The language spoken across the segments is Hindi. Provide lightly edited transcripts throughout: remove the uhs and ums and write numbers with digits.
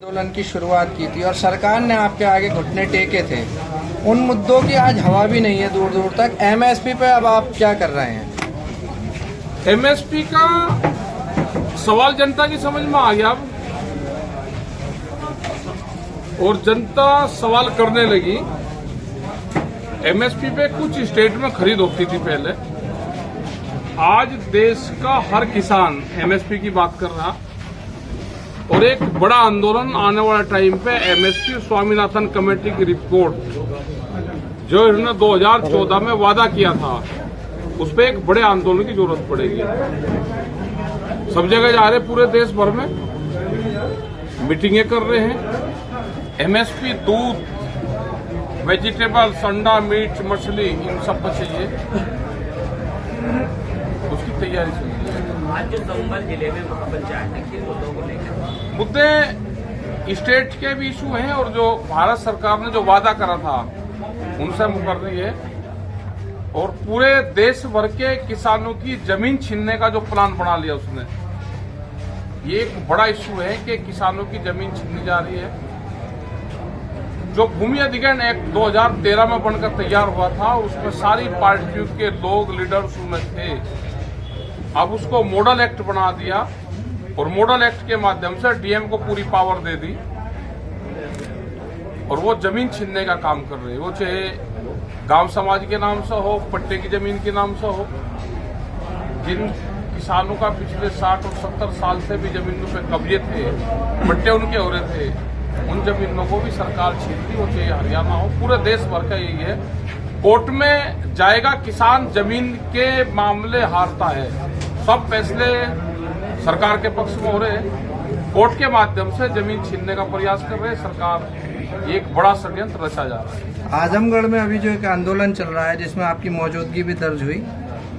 आंदोलन की शुरुआत की थी और सरकार ने आपके आगे घुटने टेके थे। उन मुद्दों की आज हवा भी नहीं है दूर दूर तक। एमएसपी पे अब आप क्या कर रहे हैं? एमएसपी का सवाल जनता की समझ में आ गया अब, और जनता सवाल करने लगी। एमएसपी पे कुछ स्टेट में खरीद होती थी पहले, आज देश का हर किसान एमएसपी की बात कर रहा, और एक बड़ा आंदोलन आने वाला टाइम पे एमएसपी स्वामीनाथन कमेटी की रिपोर्ट जो इन्होंने 2014 में वादा किया था, उस पर एक बड़े आंदोलन की जरूरत पड़ेगी। सब जगह जा रहे, पूरे देश भर में मीटिंगें कर रहे हैं। एमएसपी दूध, वेजिटेबल्स, अंडा, मीट, मछली, इन सब पर चाहिए, उसकी तैयारी चल रही है। आज जो संभल जिले में महापंचायत है, किन मुद्दों को लेकर? मुद्दे स्टेट के भी इशू हैं, और जो भारत सरकार ने जो वादा करा था उनसे मुकर रही है, और पूरे देश भर के किसानों की जमीन छीनने का जो प्लान बना लिया उसने, ये एक बड़ा इशू है कि किसानों की जमीन छीनी जा रही है। जो भूमि अधिग्रहण एक्ट 2013 में बनकर तैयार हुआ था, उसमें सारी पार्टियों के लोग, लीडर्स उसमें थे। अब उसको मॉडल एक्ट बना दिया, और मॉडल एक्ट के माध्यम से डीएम को पूरी पावर दे दी, और वो जमीन छीनने का काम कर रहे हैं। वो चाहे गांव समाज के नाम से हो, पट्टे की जमीन के नाम से हो। जिन किसानों का पिछले 60 और 70 साल से भी जमीनों पे कब्जे थे, पट्टे उनके हो रहे थे, उन जमीनों को भी सरकार छीन रही हो, चाहे हरियाणा हो। पूरे देश भर का यही है। कोर्ट में जाएगा किसान, जमीन के मामले हारता है। सब फैसले सरकार के पक्ष में हो रहे हैं, कोर्ट के माध्यम से जमीन छीनने का प्रयास कर रहे हैं सरकार। एक बड़ा षड्यंत्र रचा जा रहा है। आजमगढ़ में अभी जो एक आंदोलन चल रहा है, जिसमें आपकी मौजूदगी भी दर्ज हुई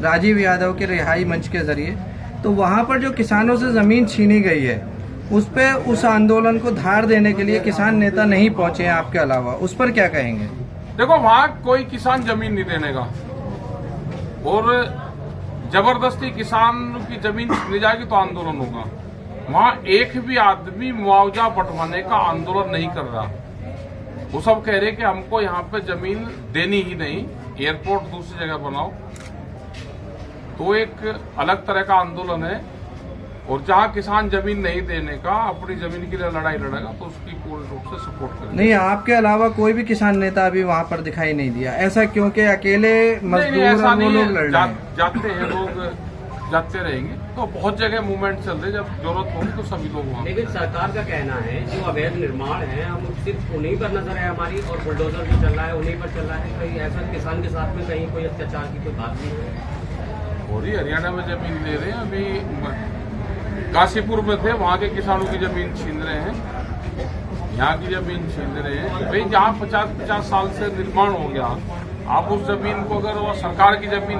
राजीव यादव के रिहाई मंच के जरिए, तो वहां पर जो किसानों से जमीन छीनी गई है, उस पे उस आंदोलन को धार देने के लिए किसान नेता नहीं पहुंचे हैं आपके अलावा, उस पर क्या कहेंगे? देखो, वहां कोई किसान जमीन नहीं देने का, और जबरदस्ती किसान की जमीन छीनी जाएगी तो आंदोलन होगा। वहां एक भी आदमी मुआवजा बंटवाने का आंदोलन नहीं कर रहा। वो सब कह रहे कि हमको यहाँ पे जमीन देनी ही नहीं, एयरपोर्ट दूसरी जगह बनाओ। तो एक अलग तरह का आंदोलन है, और जहां किसान जमीन नहीं देने का, अपनी जमीन के लिए लड़ाई लड़ेगा, तो उसकी पूर्ण रूप से सपोर्ट करेगा। नहीं, आपके अलावा कोई भी किसान नेता अभी वहां पर दिखाई नहीं दिया। ऐसा क्योंकि अकेले मजदूर ऐसा वो लोग लड़ रहे हैं? जाते हैं लोग, जाते रहेंगे। तो बहुत जगह मूवमेंट चल रही है, जब जरूरत होगी तो सभी लोग वहाँ। लेकिन सरकार का कहना है जो अवैध निर्माण है, हम सिर्फ उन्हीं पर नजर है हमारी, और बुलडोजर जो चल रहा है उन्हीं पर चल रहा है। कहीं ऐसा किसान के साथ में कहीं कोई अत्याचार की कोई बात नहीं है? और हरियाणा में जमीन ले रहे हैं। अभी काशीपुर में थे, वहाँ के किसानों की जमीन छीन रहे हैं, यहाँ की जमीन छीन रहे हैं। भाई जहाँ 50-50 साल से निर्माण हो गया, आप उस जमीन को, अगर वो सरकार की जमीन